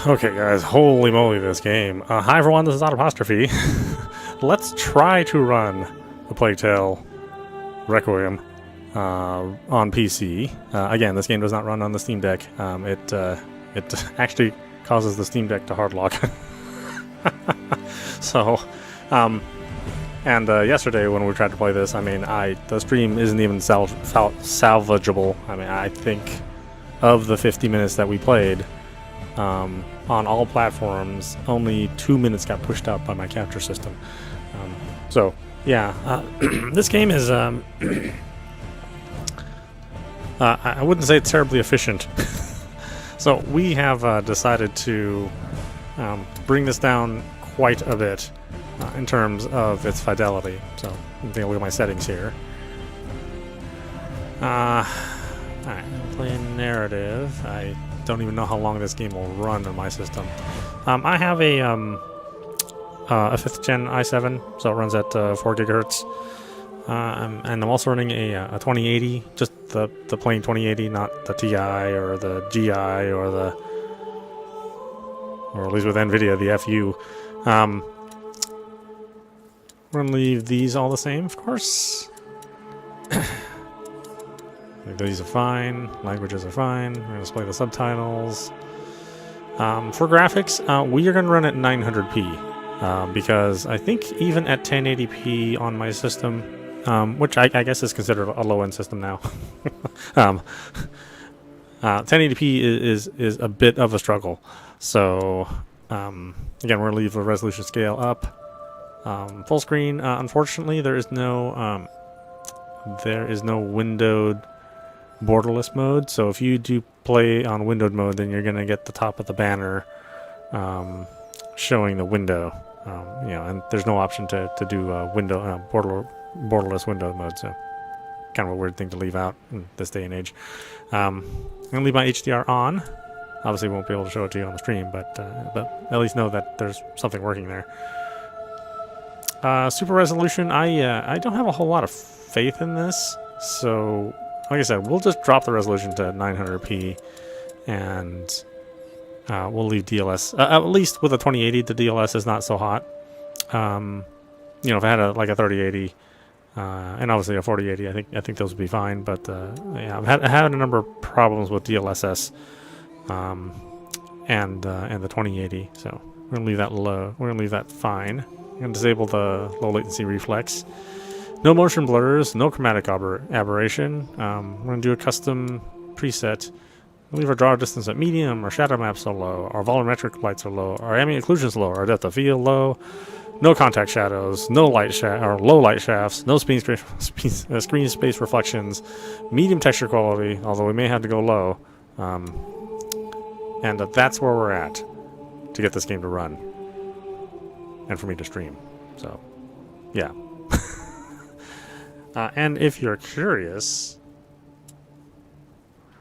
Okay, guys, holy moly, this game. Hi, everyone, this is audap. Let's try to run the Plague Tale Requiem on PC. Again, this game does not run on the Steam Deck. It actually causes the Steam Deck to hard lock. So, yesterday when we tried to play this, the stream isn't even salvageable. I think of the 50 minutes that we played, on all platforms, only 2 minutes got pushed out by my capture system. This game is, I wouldn't say it's terribly efficient. So we have decided to bring this down quite a bit in terms of its fidelity. So I'm taking a look at my settings here. Alright, play narrative. I don't even know how long this game will run on my system. I have a 5th gen i7, so it runs at 4 gigahertz. And I'm also running a 2080, just the plain 2080, not the TI or the GI or at least with NVIDIA, the FU. We're gonna leave these all the same, of course. These are fine. Languages are fine. We're going to display the subtitles. For graphics, we are going to run at 900p because I think even at 1080p on my system, which I guess is considered a low-end system now, 1080p is a bit of a struggle. So again, we're going to leave the resolution scale up. Full screen. Unfortunately, there is no windowed borderless mode, so if you do play on windowed mode, then you're going to get the top of the banner showing the window, and there's no option to do borderless windowed mode, so kind of a weird thing to leave out in this day and age. I'm going to leave my HDR on. Obviously won't be able to show it to you on the stream, but at least know that there's something working there. Super resolution, I don't have a whole lot of faith in this, so like I said, we'll just drop the resolution to 900p, and we'll leave DLS. At least with a 2080, the DLS is not so hot. If I had a 3080, and obviously a 4080, I think those would be fine. But I've had a number of problems with DLSS, and the 2080. So we're gonna leave that low. We're gonna leave that fine. We're gonna disable the low latency reflex. No motion blurs, no chromatic aberration. We're going to do a custom preset. We'll leave our draw distance at medium, our shadow maps are low, our volumetric lights are low, our ambient occlusion's low, our depth of field low, no contact shadows, no low light shafts, no screen space reflections, medium texture quality, although we may have to go low. And that's where we're at to get this game to run and for me to stream. So, yeah. And if you're curious,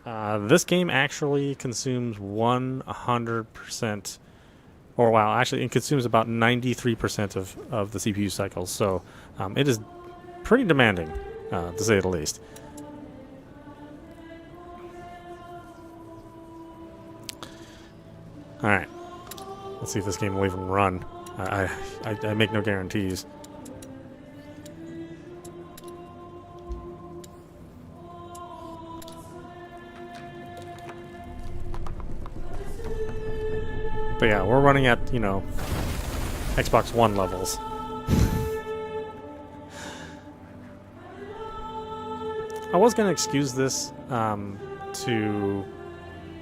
this game actually consumes 100%, or wow, actually it consumes about 93% of the CPU cycles, so it is pretty demanding, to say the least. Alright, let's see if this game will even run. I make no guarantees. But yeah, we're running at, Xbox One levels. I was going to excuse this to,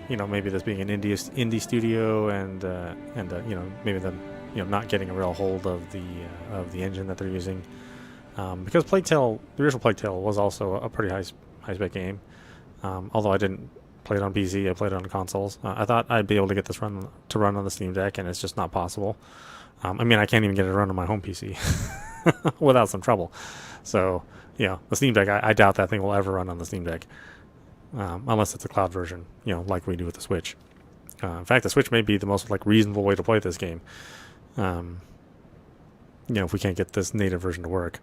maybe this being an indie studio and maybe them, not getting a real hold of the engine that they're using. Because the original Plague Tale was also a pretty high spec game. Although I didn't play it on PC, I played it on consoles. I thought I'd be able to get this run on the Steam Deck, and it's just not possible. I can't even get it to run on my home PC without some trouble. So, the Steam Deck, I doubt that thing will ever run on the Steam Deck, unless it's a cloud version, like we do with the Switch. In fact, the Switch may be the most reasonable way to play this game. If we can't get this native version to work.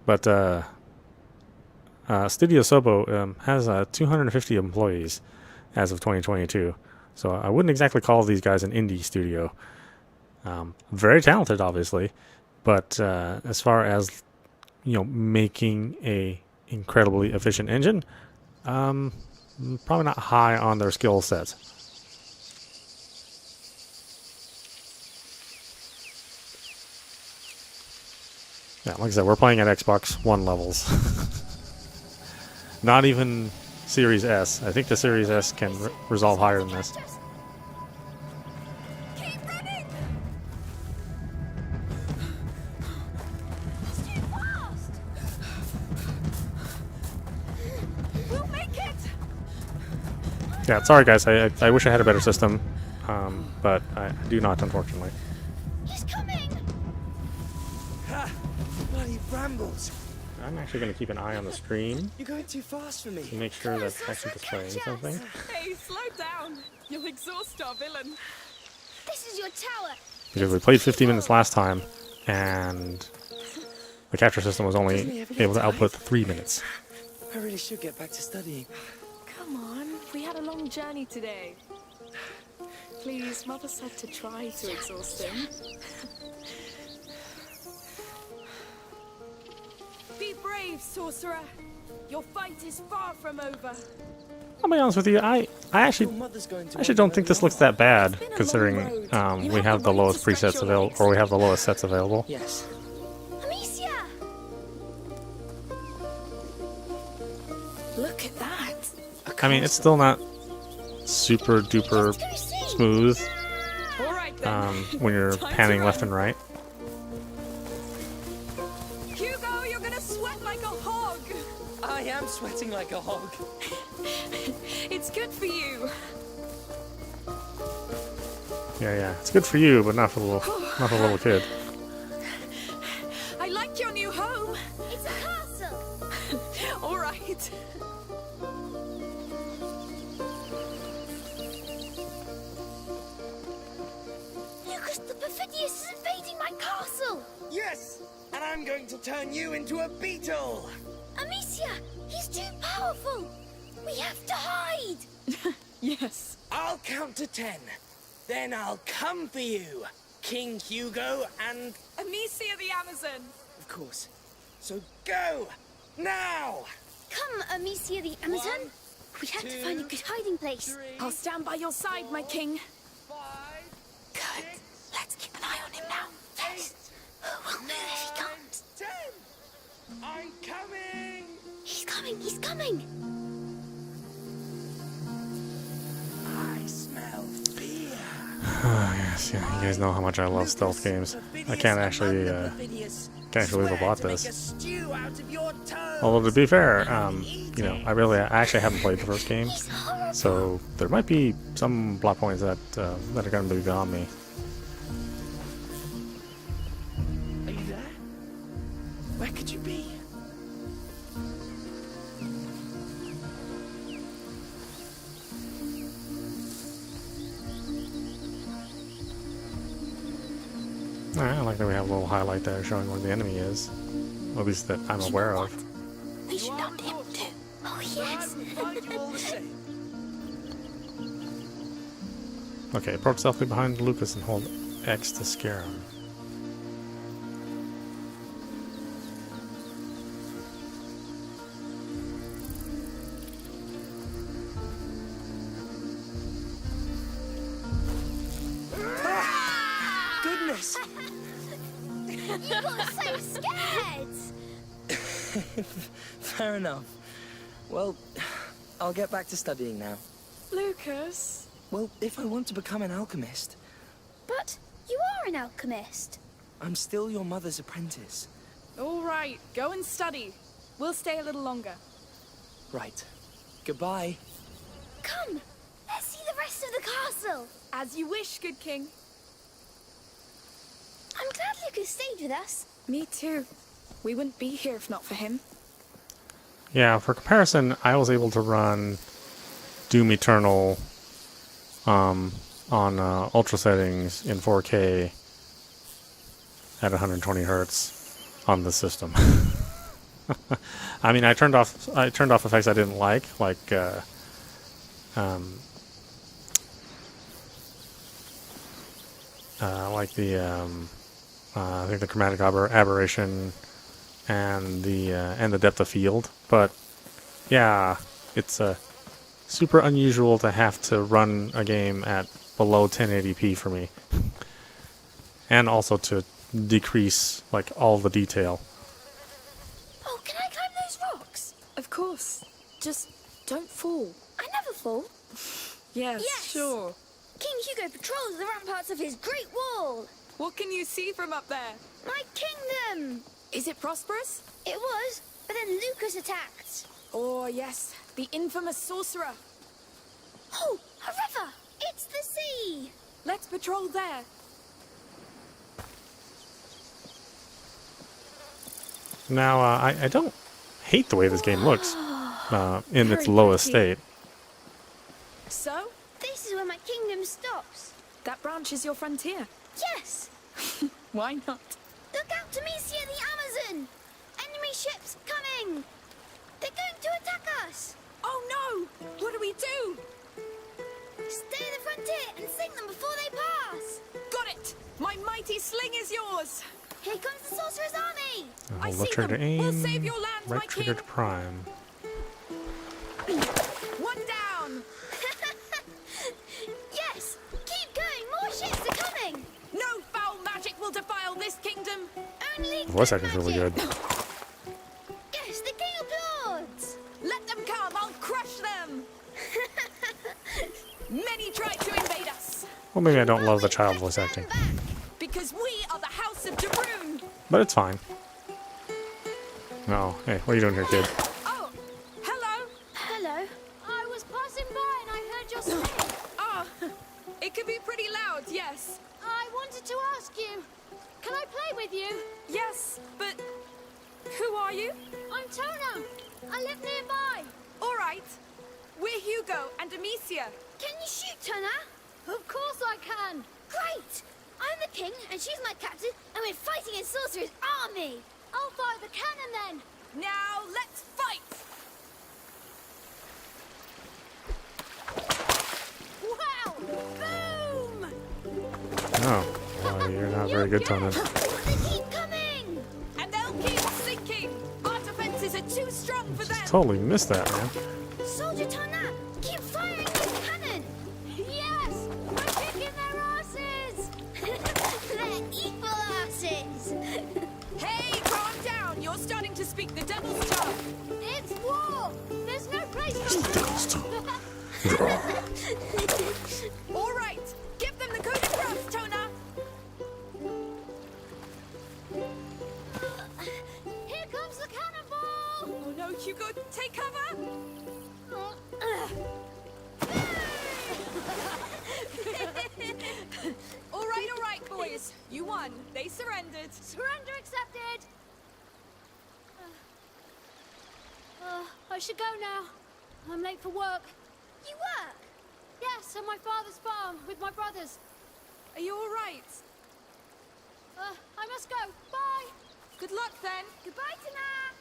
But Studio Sobo has 250 employees, as of 2022. So I wouldn't exactly call these guys an indie studio. Very talented, obviously, but as far as making a incredibly efficient engine, probably not high on their skill sets. Yeah, like I said, we're playing at Xbox One levels. Not even Series S. I think the Series S can resolve higher than this. Keep running! It's too fast! We'll make it! Yeah, sorry guys, I wish I had a better system, but I do not, unfortunately. He's coming! Ha! Bloody brambles! I'm actually going to keep an eye on the screen You're going too fast for me. to make sure that's actually displaying something. Hey, slow down. You'll exhaust our villain. This is your tower. Because we played 15 minutes last time, and the capture system was only able to output 3 minutes. I really should get back to studying. Come on, we had a long journey today. Please, Mother said to try to exhaust him. Be brave, sorcerer. Your fight is far from over. I'll be honest with you, I actually don't think this looks that bad, considering we have the lowest presets available, or we have the lowest sets available. Yes. Amicia! Look at that. I mean, it's still not super duper smooth All right then. when you're panning left and right. Hugo, you're gonna sweat like a hog. I am sweating like a hog. It's good for you. Yeah, it's good for you, but not for the little kid. I like your new home. It's a castle. All right. Lucas the Perfidious is invading my castle. Yes! And I'm going to turn you into a beetle! Amicia, he's too powerful. We have to hide. Yes. I'll count to 10. Then I'll come for you, King Hugo, and... Amicia the Amazon. Of course. So go! Now! Come, Amicia the Amazon. 1, We have to 2, find a good hiding place. 3, I'll stand by your side, my king. 5, Good. Let's keep an eye on him now. Eight, We'll move if he comes. 10! I'm coming! He's coming, he's coming. I smell fear. Oh, yes, yeah. You guys know how much I love stealth games. I can't actually believe I bought this. Although to be fair, I actually haven't played the first game, He's horrible. so there might be some plot points that are going to be beyond me. Are you there? Where could you be? I like that we have a little highlight there showing where the enemy is. Or at least that I'm aware of. We should not him too. Oh, yes. I will find you all the same. Okay, approach stealthily behind Lucas and hold X to scare him. Goodness! You got so scared. Fair enough. Well, I'll get back to studying now. Lucas. Well, if I want to become an alchemist, But you are an alchemist. I'm still your mother's apprentice. All right, go and study. We'll stay a little longer. Right. Goodbye. Come, let's see the rest of the castle. As you wish, good king. I'm glad Lucas stayed with us. Me too. We wouldn't be here if not for him. Yeah, for comparison, I was able to run Doom Eternal on ultra settings in 4K at 120 hertz on the system. I mean, I turned off effects I didn't like like the I think the chromatic aberration and the depth of field. But yeah, it's super unusual to have to run a game at below 1080p for me, and also to decrease like all the detail. Oh, can I climb those rocks? Of course. Just don't fall. I never fall. Yes, Yes. sure. King Hugo patrols the ramparts of his great wall. What can you see from up there? My kingdom. Is it prosperous? It was, but then Lucas attacked. Oh, yes. The infamous sorcerer. Oh, a river. It's the sea. Let's patrol there. Now, I don't hate the way this game looks in its Very lowest pretty. state. So, This is where my kingdom stops. that branch is your frontier. Yes. Why not? Look out to Mesia the Amazon. Enemy ships coming. They're going to attack us. Oh no! What do we do? Stay at the frontier and sink them before they pass. Got it! My mighty sling is yours! Here comes the sorcerer's army. I Left see trigger them. to aim, We'll save your land, my right trigger king. to prime. One down! Yes. Keep going. More ships are coming. No foul magic will defile this kingdom! Only The voice good acting's really good. magic. Yes, the king applauds. Let them come! I'll crush them! Many tried to invade us, Well, maybe I don't love the child voice acting, because we are the House of Daroon! but it's fine. Oh, hey, what are you doing here, kid? Oh, hello! Hello. I was passing by and I heard your singing. Ah, it can be pretty loud, yes. I wanted to ask you, can I play with you? Yes, but who are you? I'm Tona. I live nearby. All right. We're Hugo and Amicia. Can you shoot, Tona? Of course I can. Great. I'm the king and she's my captain and we're fighting in Sorcerer's army. I'll fire the cannon then. Now let's fight! Wow! Boom! Oh, well, you're not very good, Tonin. But they keep coming. And they'll keep sinking! Our defenses are too strong for them! Totally missed that, man. Soldier Tona, keep firing this cannon. Yes, we're kicking their asses. They're evil asses. Hey, calm down! You're starting to speak the devil's tongue! It's war. There's no place for All right! Give them the coup de grace, Tona! Here comes the cannonball. Oh no, Hugo, take cover! All right, boys. You won. They surrendered. Surrender accepted. I should go now. I'm late for work. You work? Yes, on my father's farm with my brothers. Are you all right? I must go. Bye. Good luck then. Goodbye, Tana.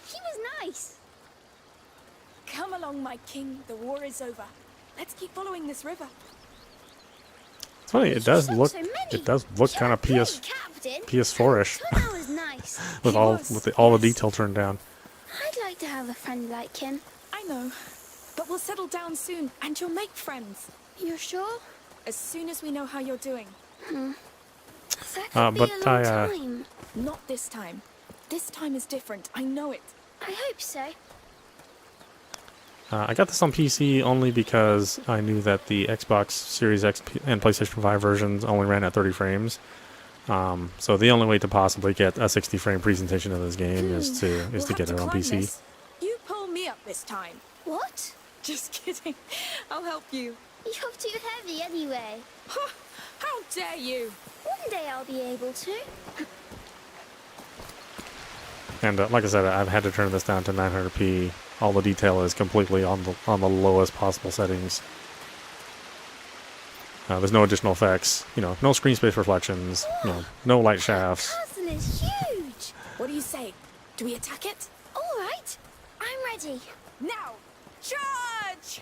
He was nice. Come along, my king. The war is over. Let's keep following this river. It's funny. It does look. So many. It does look kind of Captain. PS4ish Tana was nice. with He all was, all the yes. detail turned down. I'd like to have a friend like him. I know. But we'll settle down soon, and you'll make friends. You're sure? As soon as we know how you're doing. That could be but a long I, time. Not this time. This time is different. I know it. I hope so. I got this on PC only because I knew that the Xbox Series X and PlayStation 5 versions only ran at 30 frames. So the only way to possibly get a 60 frame presentation of this game is to We'll get have it to on climb PC. this. You pull me up this time. What? Just kidding. I'll help you. You're too heavy anyway. How dare you? One day I'll be able to. And like I said, I've had to turn this down to 900p. All the detail is completely on the lowest possible settings. There's no additional effects. No screen space reflections. No light shafts. Castle is huge. What do you say? Do we attack it? All right. I'm ready. Now, Charge!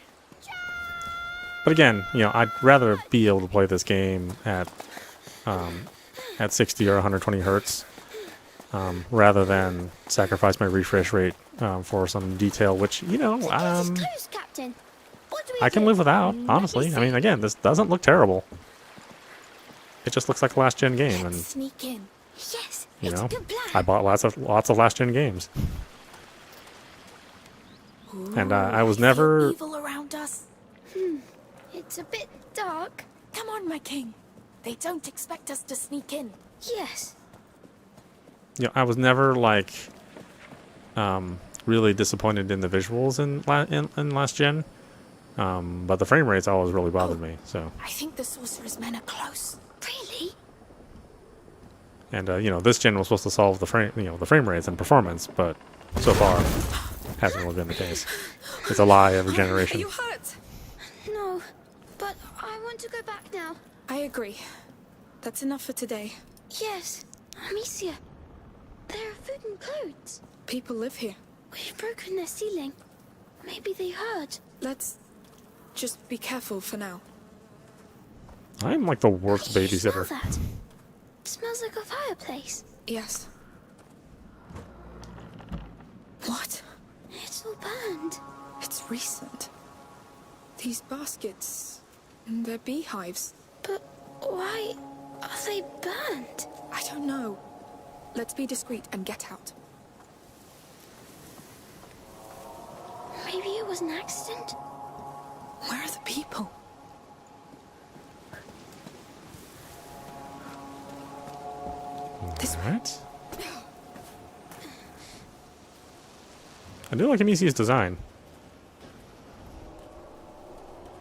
But again, you know, I'd rather be able to play this game at 60 or 120 hertz rather than sacrifice my refresh rate for some detail, which, you know, This is close, Captain. What do we I can do? live without, honestly. I mean, again, this doesn't look terrible. It just looks like a last-gen game, and, Sneak in. Yes, you it's know, a good plan. I bought lots of last-gen games. And I was never... Evil around us. It's a bit dark. Come on, my king. They don't expect us to sneak in. Yes. You know, I was never, like, really disappointed in the visuals in last gen. But the frame rates always really bothered me, so... I think the sorcerer's men are close. Really? And, you know, this gen was supposed to solve the frame rates and performance, but so far, hasn't really been the case. It's a lie every Are generation. you hurt? No, but I want to go back now. I agree. That's enough for today. Yes, Amicia. There are food and clothes. People live here. We've broken their ceiling. Maybe they heard. Let's just be careful for now. I'm like the worst Can you babysitter. smell that? It smells like a fireplace. Yes. What? It's all burned. It's recent. These baskets, they're beehives. But why are they burned? I don't know. Let's be discreet and get out. Maybe it was an accident? Where are the people? This way. Alright. I do like Amicia's design.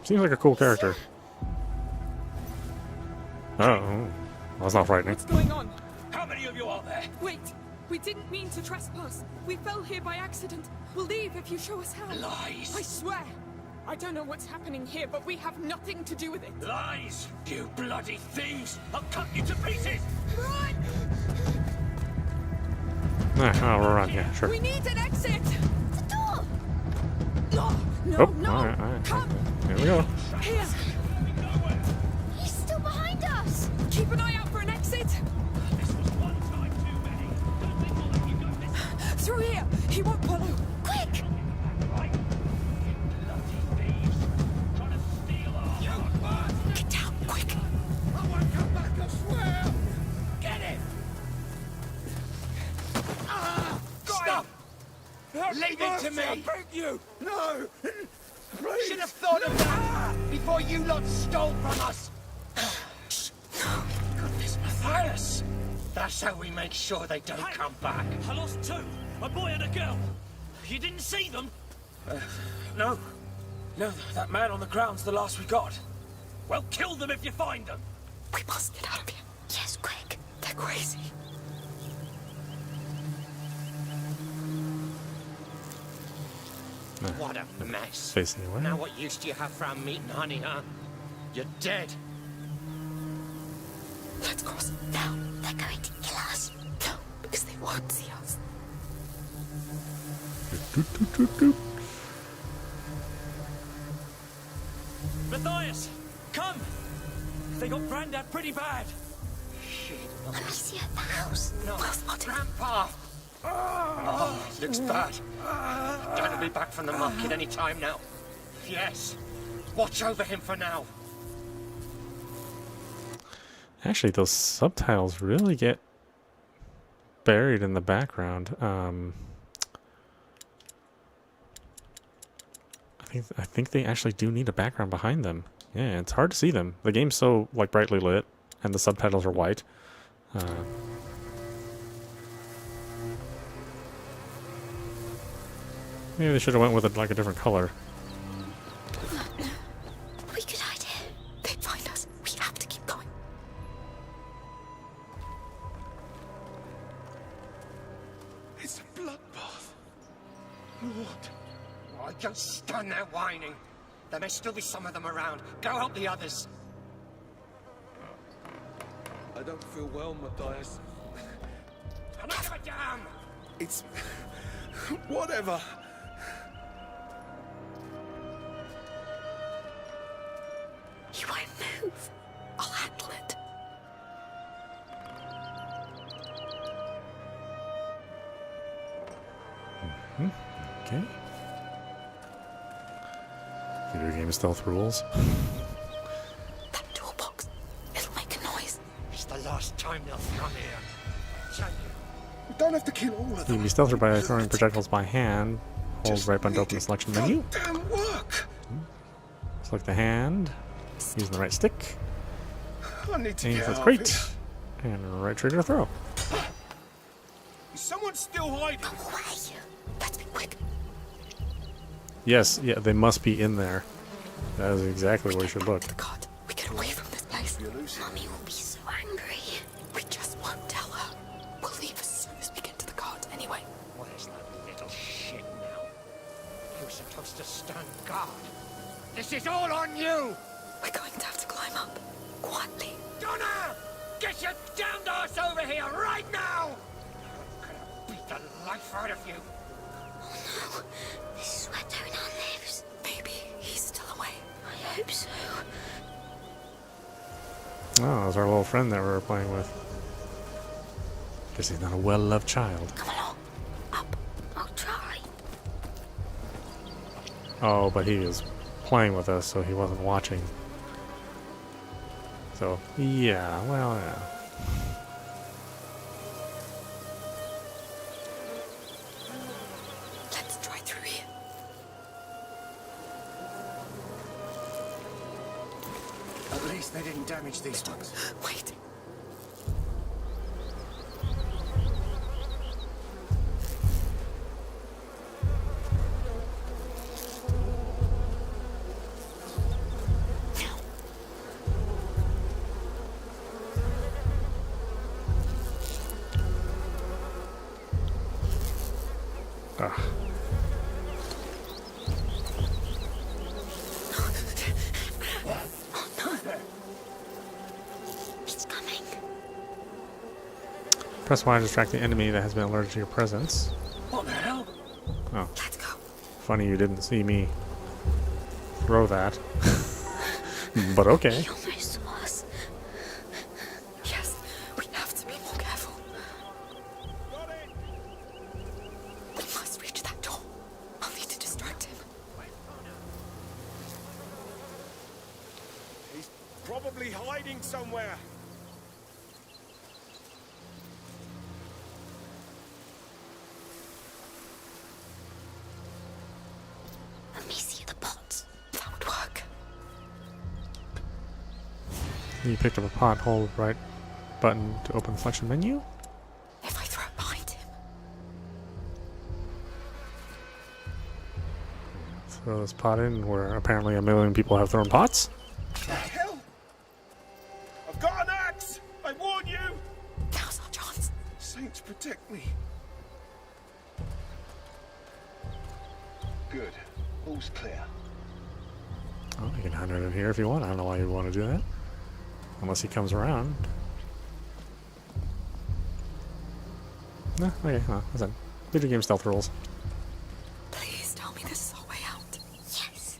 Seems like a cool character. Oh, that's not frightening. What's going on? How many of you are there? Wait! We didn't mean to trespass. We fell here by accident. We'll leave if you show us how. Lies. I swear! I don't know what's happening here, but we have nothing to do with it. Lies! You bloody thieves! I'll cut you to pieces! Run! Ah, we're around, yeah, sure. We need an exit! The door! No! No, Oh, no! alright. Come! Here we go. Here! He's still behind us! Keep an eye out for an exit! This was one time too many. Don't think we'll let you go this time. Through here! He won't follow! Quick! Right? You bloody thieves! Trying to steal our... You bastard! Get down, quick! I won't come back, I swear! Get him! Stop! Leave it to me! I beg you! No! Please! Should have thought of that before you lot stole from us! Goodness, Matthias! That's how we make sure they don't come back. I lost two, a boy and a girl. You didn't see them? No. No, that man on the ground's the last we got. Well, kill them if you find them. We must get out of here. Yes, quick. They're crazy. What a mess. Facing the way. Now what use do you have for our meat and honey, huh? You're dead. Let's cross now. They're going to kill us. No, because they won't see us. Matthias, come! They got Grandad pretty bad. Amicia, the house. No, Grandpa! Oh, looks bad. Dad will be back from the market any time now. Yes. Watch over him for now. Actually, those subtitles really get buried in the background. I think they actually do need a background behind them. Yeah, it's hard to see them. The game's so like brightly lit, and the subtitles are white. Maybe they should have went with it like a different color. We could hide here. They'd find us. We have to keep going. It's a bloodbath. Lord. Oh, just stand there whining. There may still be some of them around. Go help the others. I don't feel well, Matthias. I don't give a damn. It's... whatever. Okay. Video game stealth rules. That toolbox. It'll make a noise. It's the last time they'll come here. Tell you. We don't have to kill all of You them. can be stealthed by throwing projectiles by hand. Hold right button to open the selection menu. Damn work. Select the hand. Using the right stick. I need to Aim get for the out of crate. here. And right trigger to throw. Is someone still hiding? Go away. Let's be quick. Yes, yeah, they must be in there. That is exactly where you should look. The cart. We get away from this place. Mummy will be so angry. We just won't tell her. We'll leave as soon as we get to the cart anyway. Where's that little shit now? You're supposed to stand guard. This is all on you! We're going to have to climb up. Quietly. Donna! Get your damned ass over here right now! I'm gonna beat the life out of you. Oh no, this is where Tonar lives. Maybe he's still away. I hope so. Oh, that was our little friend that we were playing with. Guess he's not a well-loved child. Come along. Up. I'll try. Oh, but he was playing with us, so he wasn't watching. So, yeah, well, yeah. Let's try through here. At least they didn't damage these ones. Wait. Ah. It's coming. Press Y to distract the enemy that has been alerted to your presence. What the hell? Oh, Let's go. funny you didn't see me throw that. But okay. He almost saw us. Yes, we have to be more careful. We must reach that door. I'll need to distract him. He's probably hiding somewhere. Let me see the pots. That would work. You picked up a pot, hold right button to open the selection menu. If I throw it behind him. Throw this pot in where apparently 1 million people have thrown pots. Hell! I've got an axe! I warn you! Now's our chance. Saints protect me. Good. All's clear. Oh, you can hide it in here if you want. I don't know why you'd want to do that. Unless he comes around. No, okay, listen. Video game stealth rules. Please tell me this is our way out. Yes.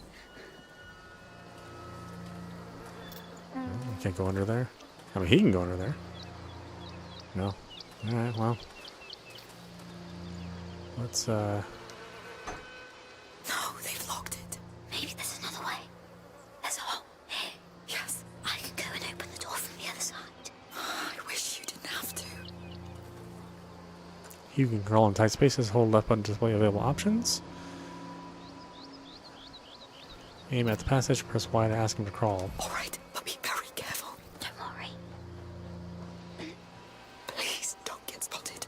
You can't go under there. I mean, he can go under there. No. Alright, well. Let's, No, they've locked it. Maybe there's another way. There's a hole here. Yes. I can go and open the door from the other side. I wish you didn't have to. you can crawl in tight spaces, hold left button to display available options. Aim at the passage, press Y to ask him to crawl. Alright, but be very careful. Don't worry. Please don't get spotted.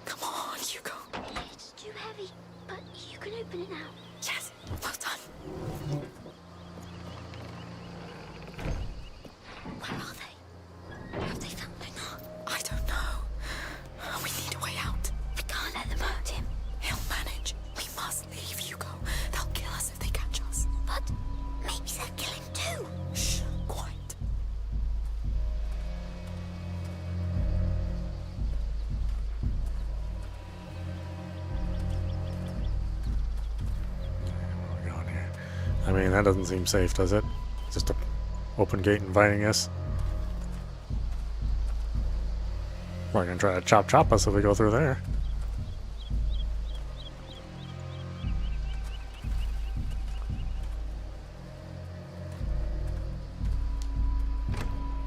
Come on, Hugo. It's too heavy, but you can open it now. Yes, well done. Where are they? Have they found Tonar? I don't know. We need a way out. We can't let them hurt him. He'll manage. We must leave, Hugo. They'll kill us if they catch us. But maybe they'll kill him too. Shh, quiet. Where are we going here? I mean, that doesn't seem safe, does it? Just a open gate inviting us. We're gonna try to chop us if we go through there.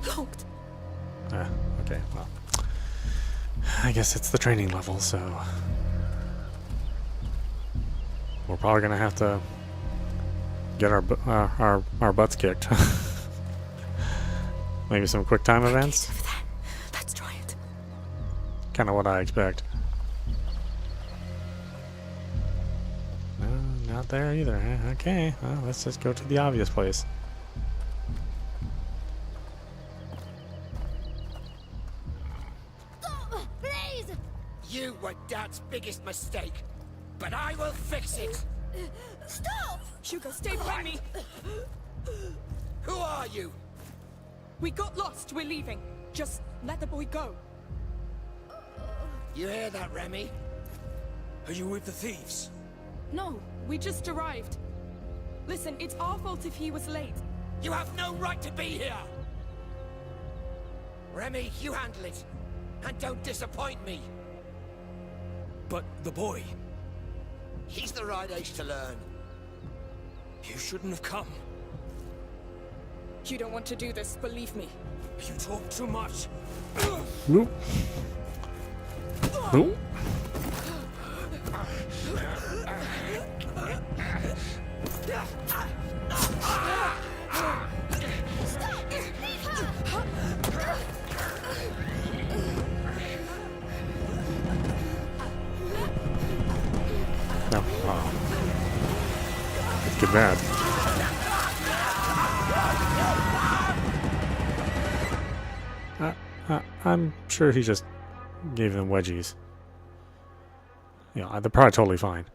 Locked. Okay, well. I guess it's the training level, so we're probably gonna have to get our butts kicked. Maybe some quick time events. Over there. Let's try it. Kind of what I expect. No, not there either. Huh? Okay, well, let's just go to the obvious place. Stop, please! You were Dad's biggest mistake, but I will fix it. Stop! Hugo, stay behind me. Who are you? We got lost. We're leaving. Just let the boy go. You hear that, Remy? Are you with the thieves? No, we just arrived. Listen, it's our fault if he was late. You have no right to be here! Remy, you handle it. And don't disappoint me. But the boy, He's the right age to learn. you shouldn't have come. You don't want to do this, believe me. You talk too much. Nope. Nope. No. Let's get mad. I'm sure he just gave them wedgies. You know, they're probably totally fine.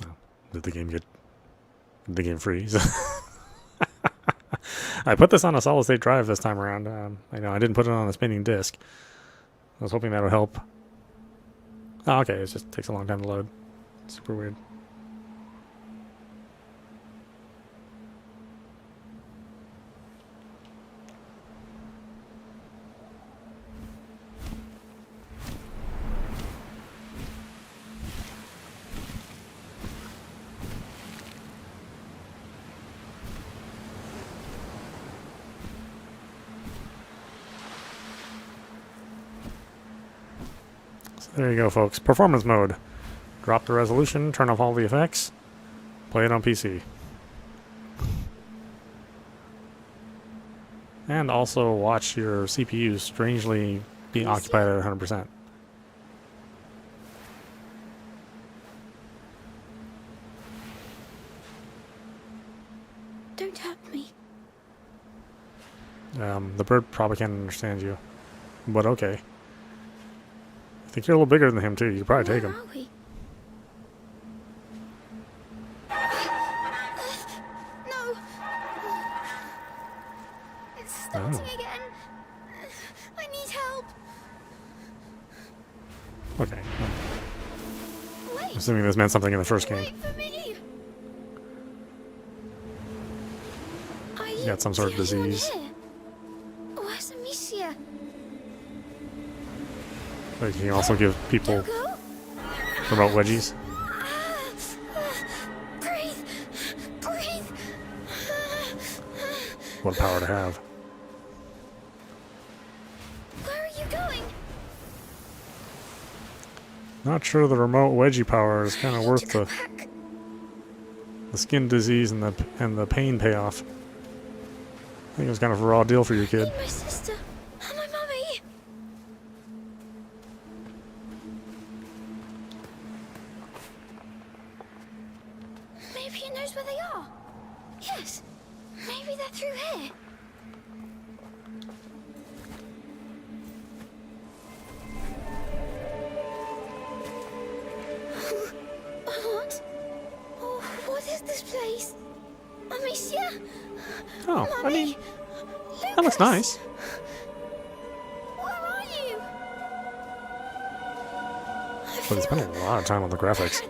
Oh, did the game freeze? I put this on a solid state drive this time around. I know I didn't put it on a spinning disc. I was hoping that would help. Oh, okay, it just takes a long time to load. Super weird. There you go, folks. Performance mode. Drop the resolution, turn off all the effects, play it on PC. And also watch your CPU strangely be occupied at 100%. Don't hurt me. The bird probably can't understand you, but okay. I think you're a little bigger than him, too. You could probably take him. Where are we? No! It's starting again. I need help. Okay. Wait! Assuming this meant something in the first game. Wait for me! Are you got some sort of the only one disease. here? Where's Amicia? Like, you can also give people Go? remote wedgies. Breathe! Breathe! What power to have. Where are you going? Not sure the remote wedgie power is kind of worth Come the back. skin disease and the pain payoff. I think it was kind of a raw deal for your kid. Need my sister and my mummy. Maybe he knows where they are. Yes, maybe they're through here. What? Oh, what is this place? Amicia? Oh, I Mummy? mean, that looks Lucas? nice. Where are you? But they spent a lot of time on the graphics.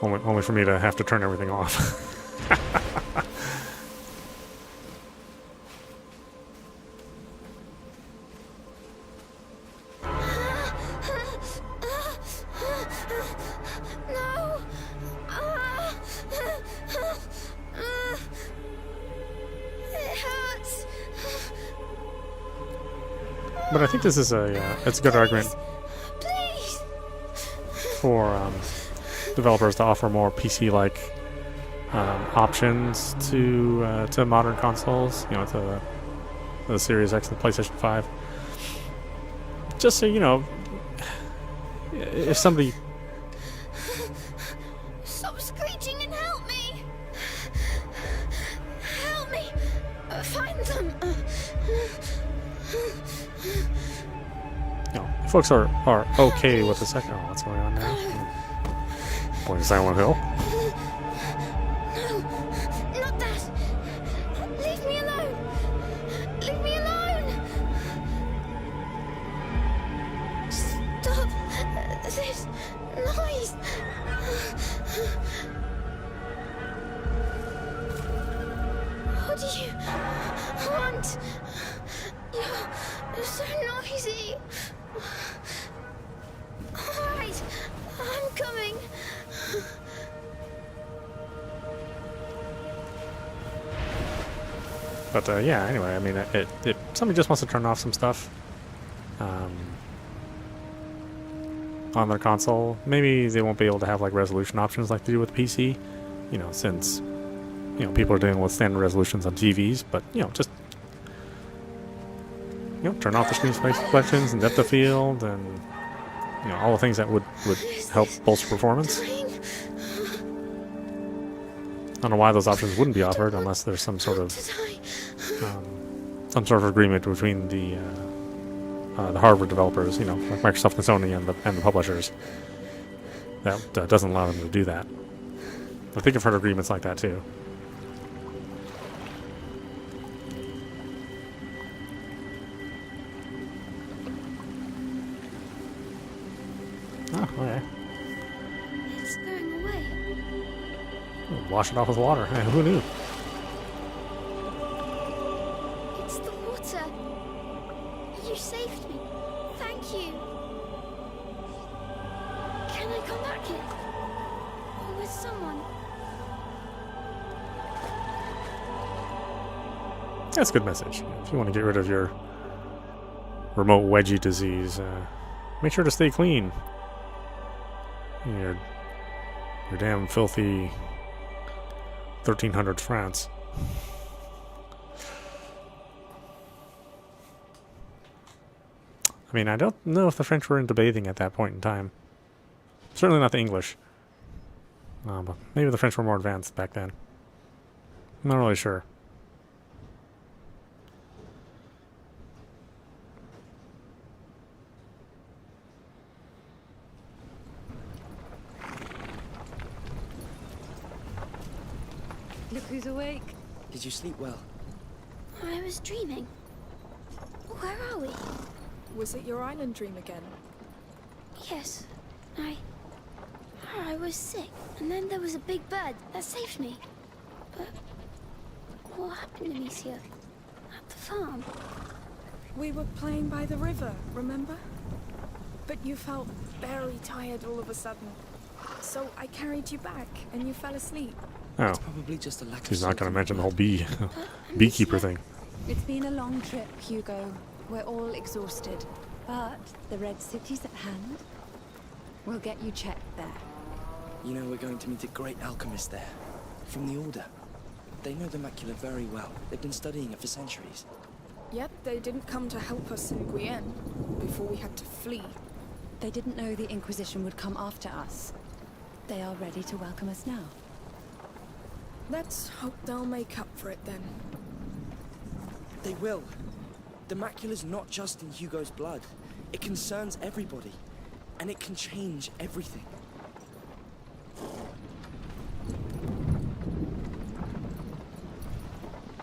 Bad. Only for me to have to turn everything off. No. It hurts. But I think this is it's a good argument Please. for developers to offer more PC-like options to modern consoles. You know, to the Series X and the PlayStation 5. Just so you know, if somebody Stop screeching and help me. Help me. Find them. you know, if folks are okay with the second. Oh, what's going on now? Going to Silent Hill. No, not that. Leave me alone. Leave me alone. Stop this noise. What do you want? You're so noisy. All right, I'm coming. But yeah, anyway, I mean, if somebody just wants to turn off some stuff on their console, maybe they won't be able to have like resolution options like they do with PC, you know, since you know people are dealing with standard resolutions on TVs. But you know, just turn off the screen space selections and depth of field, and you know all the things that would help bolster performance. I don't know why those options wouldn't be offered unless there's some sort of agreement between the hardware developers, you know, like Microsoft and Sony and the publishers, that doesn't allow them to do that. I think I've heard agreements like that too. Oh, okay. It's going away. Wash it off with water. Hey, who knew? It's the water. You saved me. Thank you. Can I come back here? Or with someone? That's a good message. If you want to get rid of your remote wedgie disease, make sure to stay clean. Your damn filthy 1300s France. I mean, I don't know if the French were into bathing at that point in time. Certainly not the English. But maybe the French were more advanced back then. I'm not really sure. Look who's awake. Did you sleep well? I was dreaming. Where are we? Was it your island dream again? Yes. I was sick, and then there was a big bird that saved me. But what happened, Amicia? At the farm? We were playing by the river, remember? But you felt very tired all of a sudden. So I carried you back, and you fell asleep. Oh, It's probably just a lack of she's not going to salt in mention the your whole blood. beekeeper thing. It's been a long trip, Hugo. We're all exhausted. But the Red City's at hand. We'll get you checked there. You know, we're going to meet a great alchemist there. From the Order. They know the macula very well. They've been studying it for centuries. Yet they didn't come to help us in Guyenne before we had to flee. They didn't know the Inquisition would come after us. They are ready to welcome us now. Let's hope they'll make up for it then. They will. The macula's not just in Hugo's blood. It concerns everybody. And it can change everything.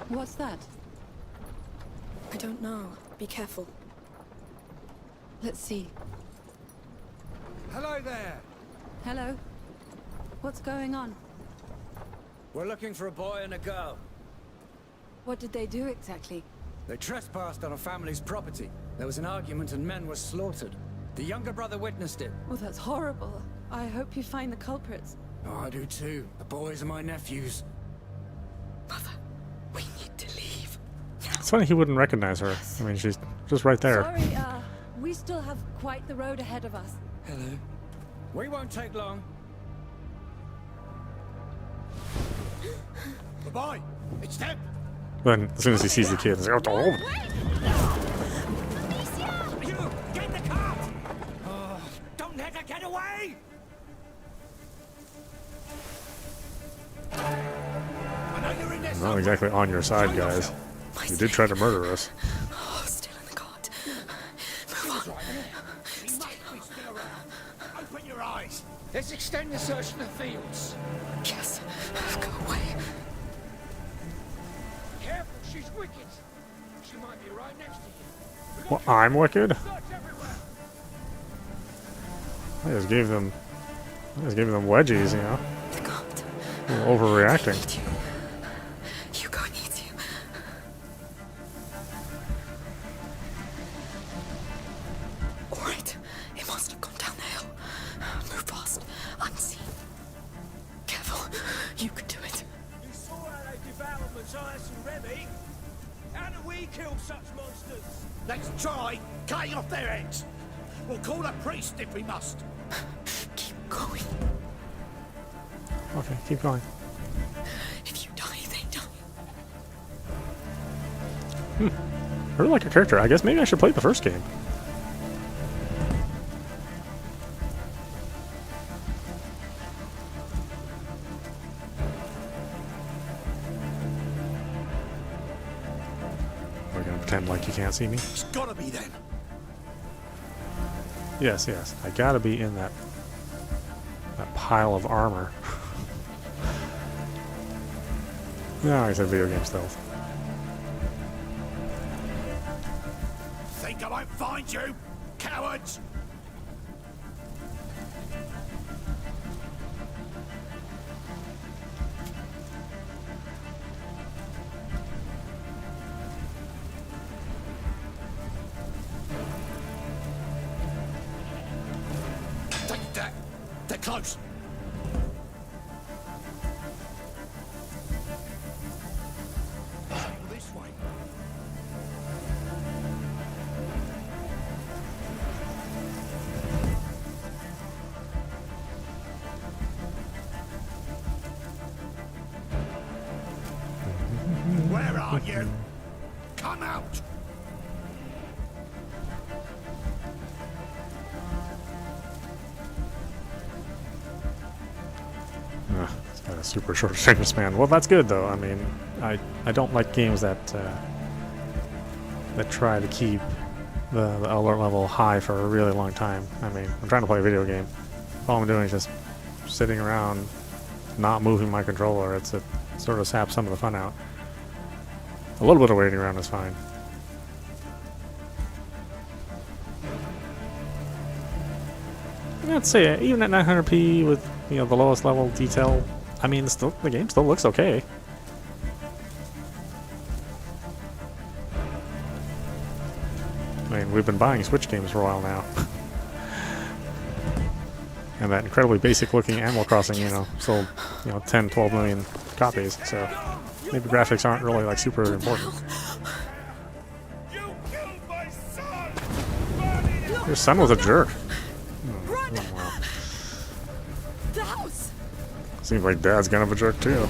What's that? I don't know. Be careful. Let's see. Hello there. Hello. What's going on? We're looking for a boy and a girl. What did they do exactly? They trespassed on a family's property. There was an argument and men were slaughtered. The younger brother witnessed it. Oh, that's horrible. I hope you find the culprits. Oh, I do too. The boys are my nephews. Mother, we need to leave. It's funny he wouldn't recognize her. I mean, she's just right there. Sorry, we still have quite the road ahead of us. Hello. We won't take long. Bye-bye. It's them. Then, as soon as he sees the kid, he's like, oh, You! Get in the cart! Oh, don't let her get away! I know you're in there. not exactly on your side, guys. You did try to murder us. Oh, still in the cart. Move on. He must be still around. Open your eyes. Let's extend the search to the fields. Yes, go away. Careful, she's wicked. She might be right next to you. Well, I'm wicked. Search everywhere. I just gave them wedgies, you know. The cart. A little overreacting. Hugo needs you. All right, it must have gone down the hill. Move fast, unseen. Careful, you can do it. You saw how they devoured Matthias and Remy. How do we kill such monsters? Let's try cutting off their heads. We'll call a priest if we must. Keep going. Okay, keep going. If you die, they die. I really like your character. I guess maybe I should play the first game. We're gonna pretend like you can't see me. It's gotta be them. Yes, yes. I gotta be in that pile of armor. No, I said video game stealth. Think I won't find you, cowards? Take that. They're close. This way. Where are you? Come out! It's got a super short attention span. Well, that's good though. I mean, I don't like games that that try to keep the alert level high for a really long time. I mean, I'm trying to play a video game. All I'm doing is just sitting around, not moving my controller. It sort of saps some of the fun out. A little bit of waiting around is fine. I'd say even at 900p with the lowest level detail, I mean the game still looks okay. I mean, we've been buying Switch games for a while now. And that incredibly basic looking Animal Crossing, sold 10, 12 million copies, so maybe graphics aren't really like super important. You killed my son! Your son was a jerk. Run! Wow. The house! Seems like Dad's kind of a jerk too.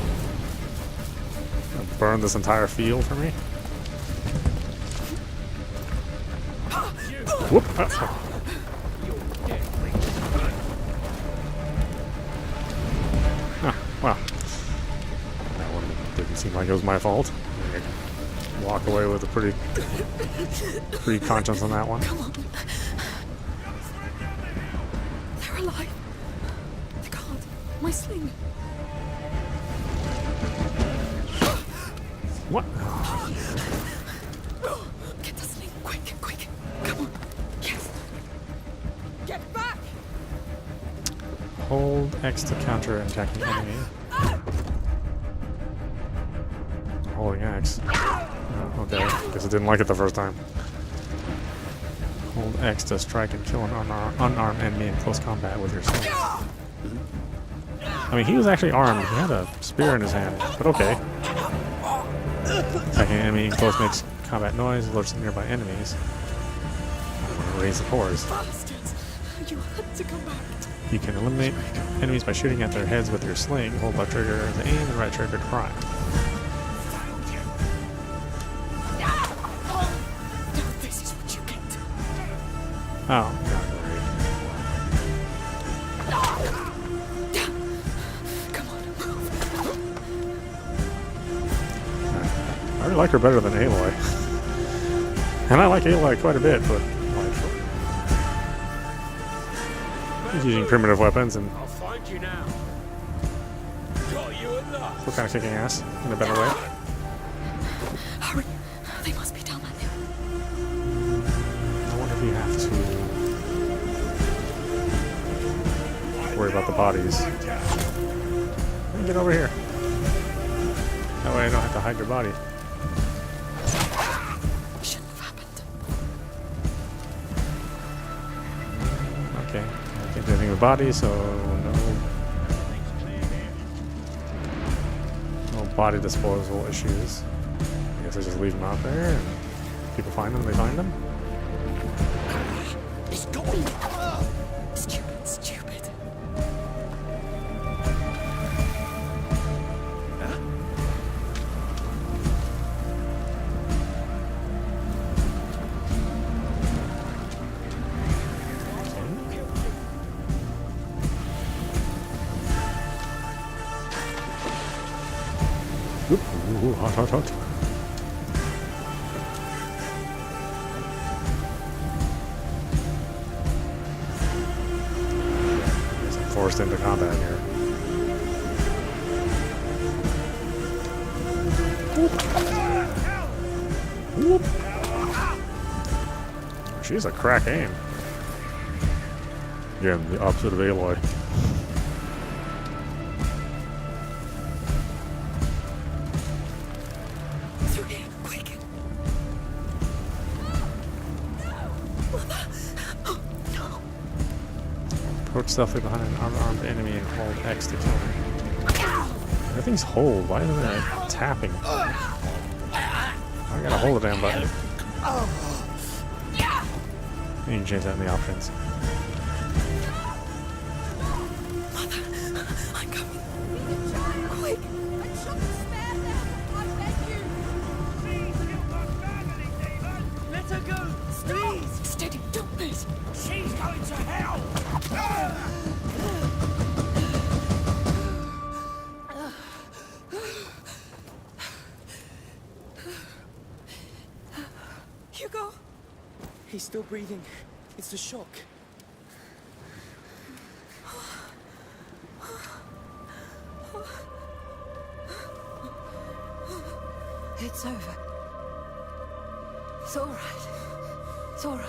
Gonna burn this entire field for me. Whoop! Well, that one didn't seem like it was my fault. I walk away with a pretty conscience on that one. Come on. They're alive. The card. My sling. What? Get the sling. Quick, quick. Come on. Yes. Get back! Hold X to counter an attacking enemy. Holding X. Oh, okay, guess I didn't like it the first time. Hold X to strike and kill an unarmed enemy in close combat with your sword. I mean, he was actually armed. He had a spear in his hand, but okay. Attacking an enemy in close makes combat noise, alerts nearby enemies. Raise the cores. You had to come back. You can eliminate enemies by shooting at their heads with your sling. Hold left trigger to aim and right trigger to prime. This is what you get. Oh, Come on, move. I really like her better than Aloy. And I like Aloy quite a bit, but he's using primitive weapons and I'll find you now. Got you at last. still kind of kicking ass in a better way. Hurry. They must be down there. I wonder if you have to worry about the bodies. Get over here. That way I don't have to hide your body. Shouldn't have happened. Okay. I can't do anything with bodies, so no body disposal issues. I guess I just leave them out there and people find them, they find them. It's gone. Stupid. Ooh, hot. Guess I'm forced into combat here. Whoop. She's a crack aim. Again, the opposite of Aloy. Through here, quick. No. Approach stealthily behind an unarmed enemy and hold X to kill him. Everything's hold. Why isn't it tapping? I gotta hold the damn button. You can change that in the options. Mother, I'm coming. Quick. Let her go! Please! Steady, don't miss. She's going to hell! Hugo. He's still breathing. It's the shock. It's over. It's all right. It's all right.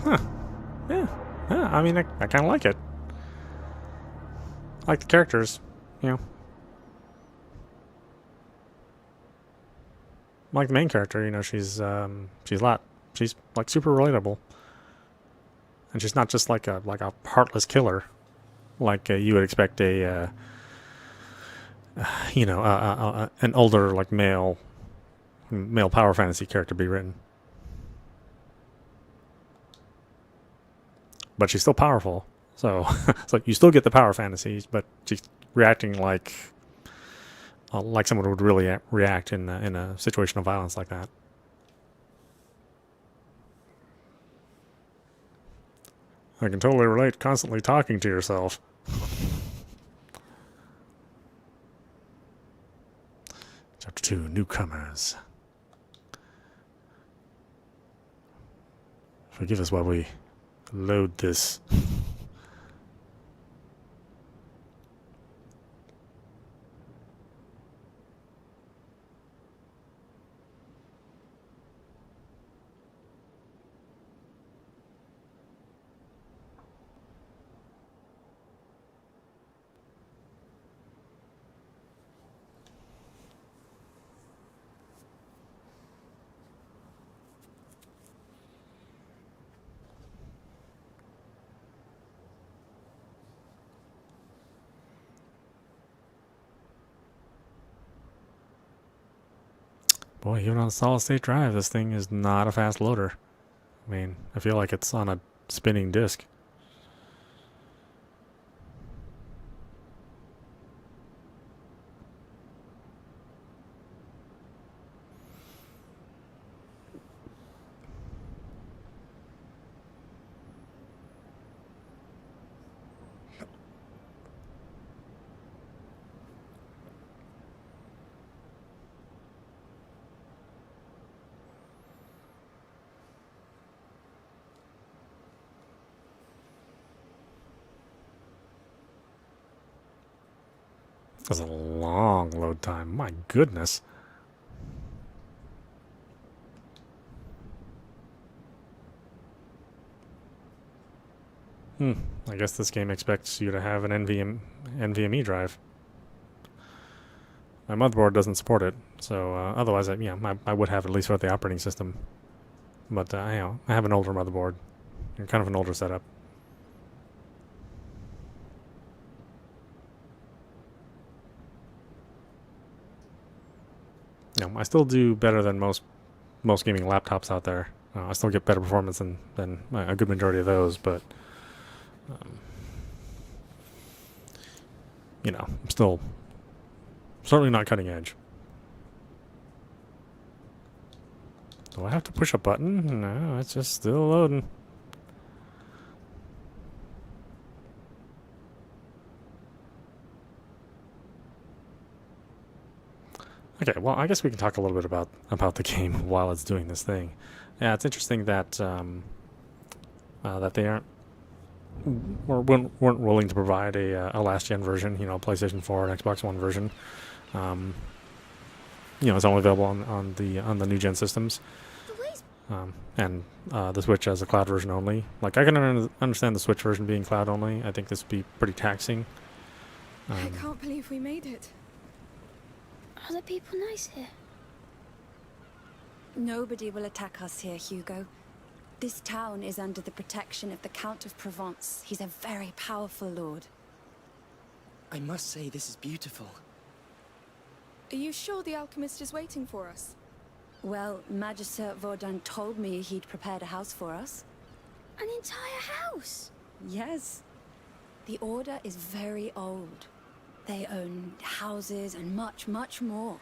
Huh. Yeah. I mean, I kind of like it. I like the characters, you know. I like the main character, you know, she's like super relatable. And she's not just like a heartless killer, like you would expect a an older like male power fantasy character to be written. But she's still powerful, so it's like you still get the power fantasies, but she's reacting like someone would really react in a situation of violence like that. I can totally relate constantly talking to yourself. Chapter 2, Newcomers. Forgive us while we load this. Boy, even on a solid state drive, this thing is not a fast loader. I mean, I feel like it's on a spinning disc. That's a long load time. My goodness. I guess this game expects you to have an NVMe drive. My motherboard doesn't support it, so otherwise, I would have at least for the operating system. But I have an older motherboard, and kind of an older setup. I still do better than most gaming laptops out there. I still get better performance than a good majority of those, but I'm still certainly not cutting edge. Do I have to push a button? No, it's just still loading. Okay, well, I guess we can talk a little bit about the game while it's doing this thing. Yeah, it's interesting that that they weren't willing to provide a last-gen version, PlayStation 4 and Xbox One version. It's only available on the new-gen systems, and the Switch as a cloud version only. Like, I can understand the Switch version being cloud only. I think this would be pretty taxing. I can't believe we made it. Are the people nice here? Nobody will attack us here, Hugo. This town is under the protection of the Count of Provence. He's a very powerful lord. I must say, this is beautiful. Are you sure the alchemist is waiting for us? Well, Magister Vaudin told me he'd prepared a house for us. An entire house? Yes. The Order is very old. They own houses and much, much more.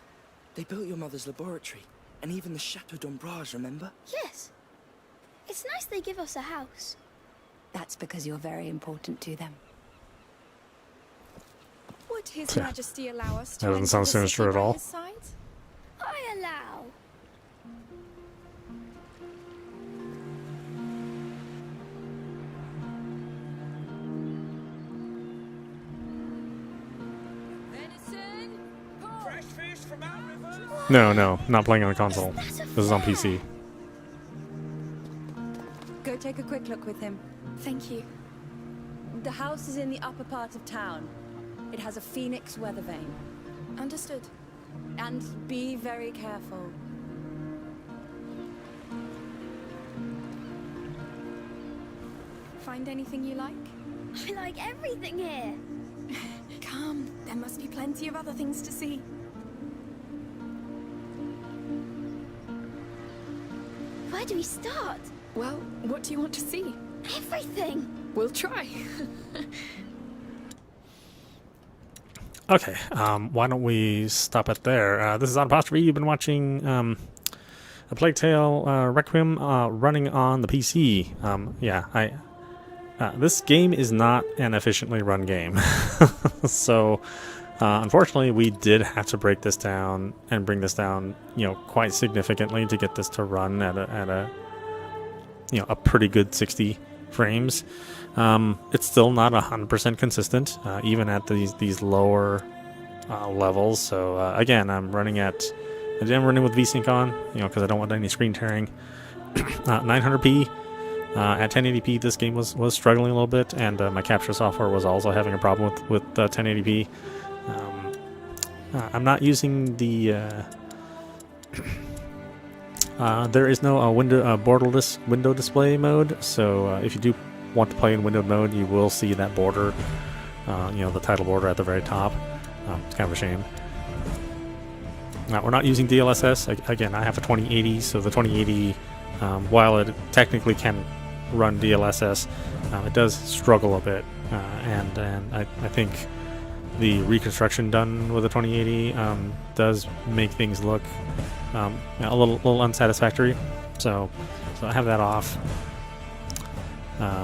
They built your mother's laboratory, and even the Chateau d'Ombrage, remember? Yes. It's nice they give us a house. That's because you're very important to them. Would His Majesty allow us to That doesn't sound sinister at all. I allow. Fresh fish from outriver. No, not playing on a console. This is on PC. Go take a quick look with him. Thank you. The house is in the upper part of town. It has a phoenix weather vane. Understood. And be very careful. Find anything you like? I like everything here. Come, there must be plenty of other things to see. Where do we start? Well, what do you want to see? Everything. We'll try. Okay, why don't we stop it there? This is Audap. You've been watching A Plague Tale Requiem running on the PC. This game is not an efficiently run game. So, unfortunately, we did have to break this down and bring this down, quite significantly to get this to run at a pretty good 60 frames. It's still not 100% consistent, even at these lower levels. So again, I'm running with VSync on, because I don't want any screen tearing. 900p at 1080p. This game was struggling a little bit, and my capture software was also having a problem with 1080p. I'm not using the. There is no borderless window display mode, so if you do want to play in windowed mode, you will see that border, the title border at the very top. It's kind of a shame. We're not using DLSS. Again, I have a 2080, so the 2080, while it technically can run DLSS, it does struggle a bit, and I think the reconstruction done with the 2080 does make things look a little unsatisfactory. So I have that off.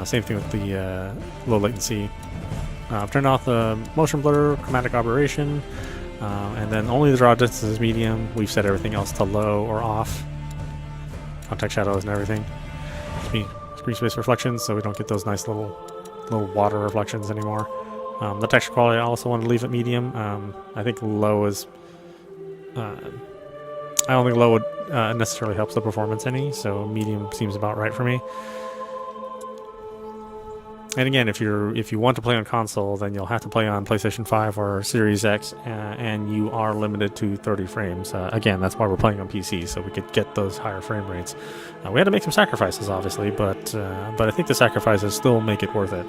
Same thing with the low latency. I've turned off the motion blur, chromatic aberration, and then only the draw distance is medium. We've set everything else to low or off. Contact shadows and everything. Screen space reflections, so we don't get those nice little water reflections anymore. The texture quality I also want to leave at medium. I think low is... I don't think low would necessarily helps the performance any, so medium seems about right for me. And again, if you want to play on console, then you'll have to play on PlayStation 5 or Series X, and you are limited to 30 frames. Again, that's why we're playing on PC, so we could get those higher frame rates. We had to make some sacrifices, obviously, but I think the sacrifices still make it worth it.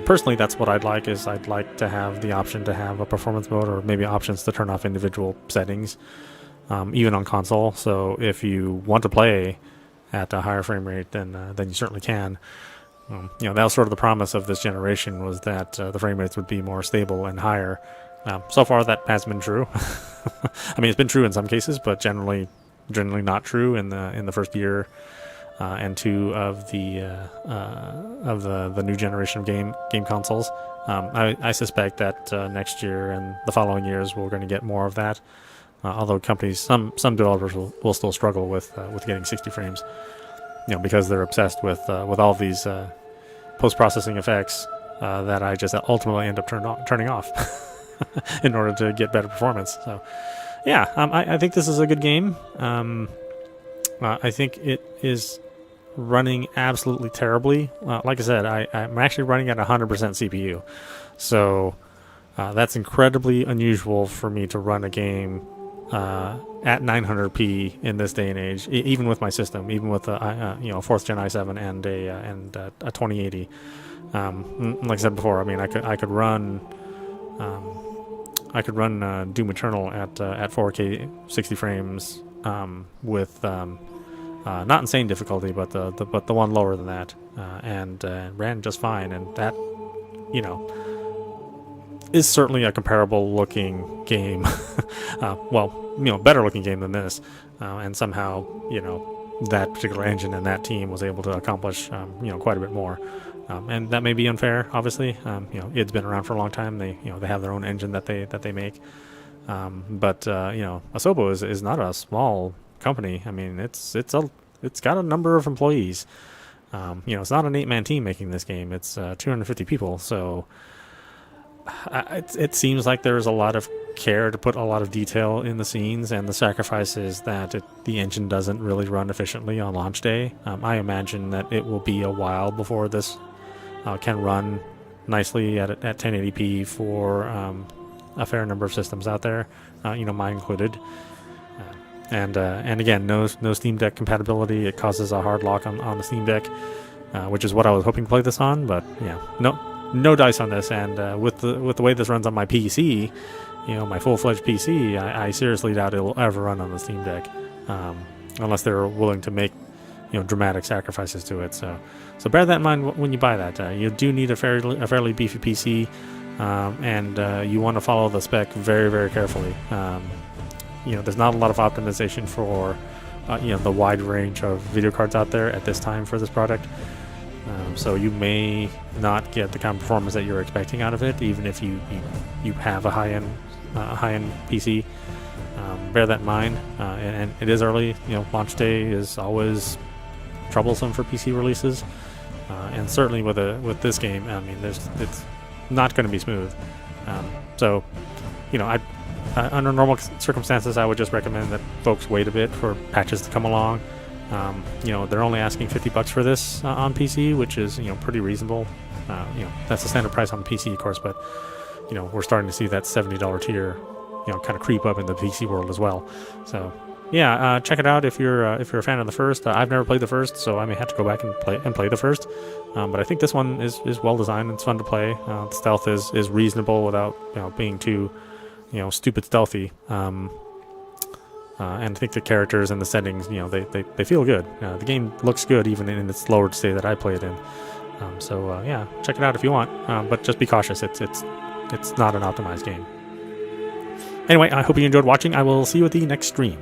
Personally, that's what I'd like, is I'd like to have the option to have a performance mode, or maybe options to turn off individual settings, even on console. So if you want to play at a higher frame rate, then you certainly can. That was sort of the promise of this generation, was that the frame rates would be more stable and higher. So far, that has been true. I mean, it's been true in some cases, but generally not true in the first year and two of the new generation of game consoles. I suspect that next year and the following years we're going to get more of that. Although companies, some developers will still struggle with getting 60 frames, because they're obsessed with all of these post-processing effects that I just ultimately end up turning off in order to get better performance. So, yeah, I think this is a good game. I think it is running absolutely terribly. Like I said, I'm actually running at 100% CPU, so that's incredibly unusual for me to run a game at 900p in this day and age, even with my system, even with a 4th gen i7 and a 2080. Like I said before, I mean, I could run Doom Eternal at 4K 60 frames with not insane difficulty, but the one lower than that, and ran just fine. And that, is certainly a comparable looking game. Better looking game than this, and somehow that particular engine and that team was able to accomplish quite a bit more, and that may be unfair, obviously. It's been around for a long time. They have their own engine that they make, but Asobo is not a small company. I mean, it's got a number of employees. It's not an 8-man team making this game. It's 250 people, so it seems like there's a lot of care to put a lot of detail in the scenes, and the sacrifice is that the engine doesn't really run efficiently on launch day. I imagine that it will be a while before this can run nicely at 1080p for a fair number of systems out there, mine included. And again, no Steam Deck compatibility. It causes a hard lock on the Steam Deck, which is what I was hoping to play this on, but no dice on this. And with the way this runs on my PC, my full-fledged PC, I seriously doubt it will ever run on the Steam Deck, unless they're willing to make dramatic sacrifices to it. So bear that in mind when you buy that. You do need a fairly beefy PC, and you want to follow the spec very, very carefully. There's not a lot of optimization for the wide range of video cards out there at this time for this product. So you may not get the kind of performance that you're expecting out of it, even if you have a high-end PC. Bear that in mind, and it is early. Launch day is always troublesome for PC releases, and certainly with this game, I mean, it's not going to be smooth. Under normal circumstances, I would just recommend that folks wait a bit for patches to come along. They're only asking $50 for this on PC, which is pretty reasonable. That's the standard price on PC, of course, but we're starting to see that $70 tier kind of creep up in the PC world as well. So yeah, check it out if you're a fan of the first. I've never played the first, so I may have to go back and play the first. But I think this one is well designed. It's fun to play. The stealth is reasonable without being too stupid stealthy. And I think the characters and the settings, you know, they feel good. The game looks good even in its lower state that I played in. So yeah, check it out if you want, but just be cautious. It's not an optimized game. Anyway, I hope you enjoyed watching. I will see you at the next stream.